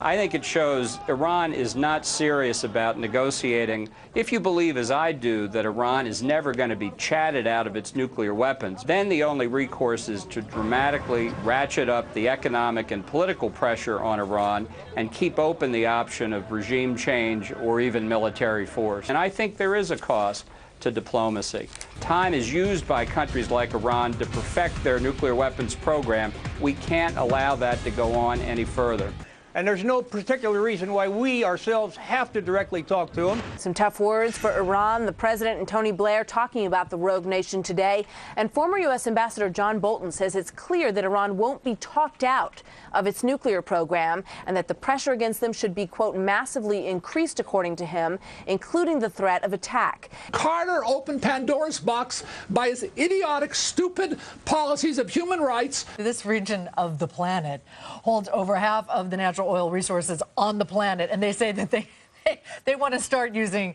I think it shows Iran is not serious about negotiating. If you believe, as I do, that Iran is never going to be chatted out of its nuclear weapons, then the only recourse is to dramatically ratchet up the economic and political pressure on Iran and keep open the option of regime change or even military force. And I think there is a cost to diplomacy. Time is used by countries like Iran to perfect their nuclear weapons program. We can't allow that to go on any further. And there's no particular reason why we ourselves have to directly talk to them. Some tough words for Iran. The president and Tony Blair talking about the rogue nation today. And former U.S. Ambassador John Bolton says it's clear that Iran won't be talked out of its nuclear program and that the pressure against them should be, quote, massively increased, according to him, including the threat of attack. Carter opened Pandora's box by his idiotic, stupid policies of human rights. This region of the planet holds over half of the natural oil resources on the planet, and they say that they want to start using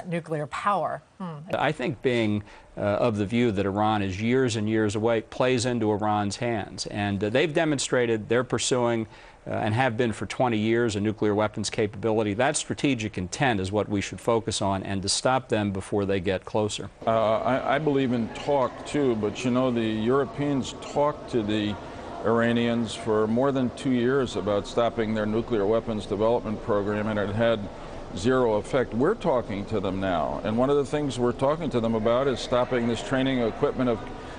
nuclear power. I think being of the view that Iran is years and years away plays into Iran's hands. And they've demonstrated they're pursuing and have been for 20 years a nuclear weapons capability. That strategic intent is what we should focus on, and to stop them before they get closer. I believe in talk too, but you know, the Europeans talked to the Iranians for more than 2 years about stopping their nuclear weapons development program, and it had zero effect. We're talking to them now, and one of the things we're talking to them about is stopping this training equipment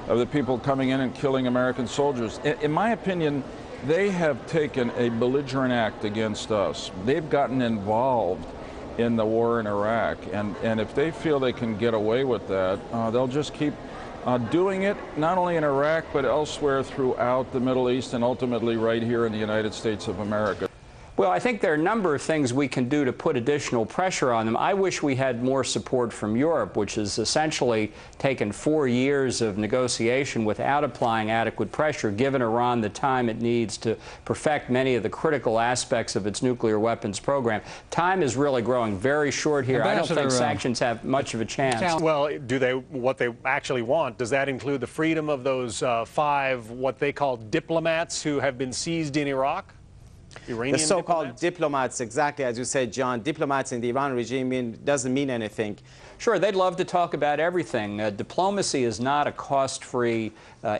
of the people coming in and killing American soldiers. In my opinion, they have taken a belligerent act against us. They've gotten involved in the war in Iraq, and if they feel they can get away with that, they'll just keep doing it, not only in Iraq, but elsewhere throughout the Middle East and ultimately right here in the United States of America. Well, I think there are a number of things we can do to put additional pressure on them. I wish we had more support from Europe, which has essentially taken 4 years of negotiation without applying adequate pressure, given Iran the time it needs to perfect many of the critical aspects of its nuclear weapons program. Time is really growing very short here. I don't think sanctions have much of a chance. Well, what they actually want, does that include the freedom of those 5, what they call diplomats who have been seized in Iraq? The so-called diplomats, exactly as you said, John. Diplomats in the Iran regime doesn't mean anything. Sure, they'd love to talk about everything. Diplomacy is not a cost-free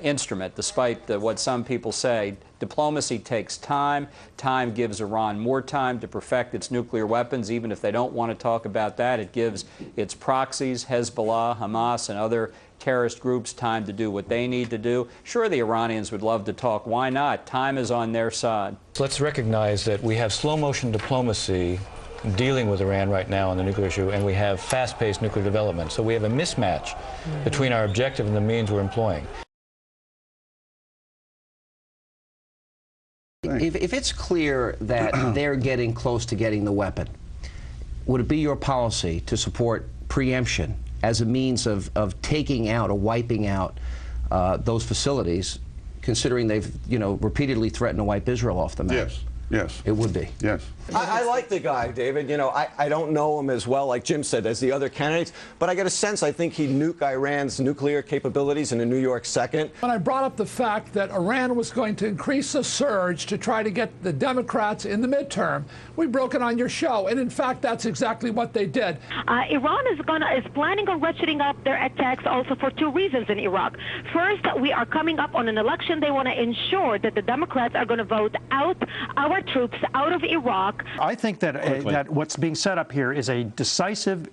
instrument, despite what some people say. Diplomacy takes time. Time gives Iran more time to perfect its nuclear weapons. Even if they don't want to talk about that, it gives its proxies, Hezbollah, Hamas, and other terrorist groups time to do what they need to do. Sure, the Iranians would love to talk. Why not? Time is on their side. Let's recognize that we have slow-motion diplomacy dealing with Iran right now on the nuclear issue, and we have fast-paced nuclear development. So we have a mismatch between our objective and the means we're employing. If it's clear that they're getting close to getting the weapon, would it be your policy to support preemption as a means of taking out or wiping out those facilities, considering they've, repeatedly threatened to wipe Israel off the map? Yes. Yes. It would be. Yes. I like the guy, David. I don't know him as well, like Jim said, as the other candidates, but I get a sense I think he'd nuke Iran's nuclear capabilities in a New York second. When I brought up the fact that Iran was going to increase the surge to try to get the Democrats in the midterm, we broke it on your show, and in fact, that's exactly what they did. Iran is planning on ratcheting up their attacks also for 2 reasons in Iraq. First, we are coming up on an election. They want to ensure that the Democrats are going to vote out our troops out of Iraq. I think that that what's being set up here is a decisive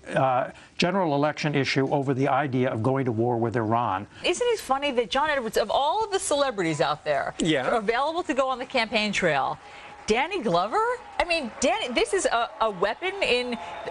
general election issue over the idea of going to war with Iran. Isn't it funny that John Edwards, of all of the celebrities out there, are available to go on the campaign trail, Danny Glover? I mean, Danny, this is a weapon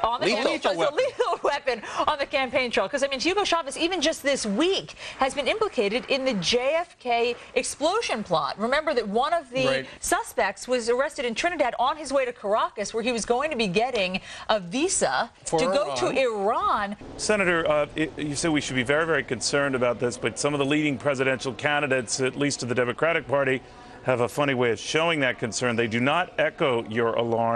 on the campaign trail. It's a lethal weapon on the campaign trail. Because, I mean, Hugo Chavez, even just this week, has been implicated in the JFK explosion plot. Remember that one of the suspects was arrested in Trinidad on his way to Caracas, where he was going to be getting a visa to go to Iran. Senator, you said we should be very, very concerned about this, but some of the leading presidential candidates, at least to the Democratic Party, have a funny way of showing that concern. They do not echo your alarm.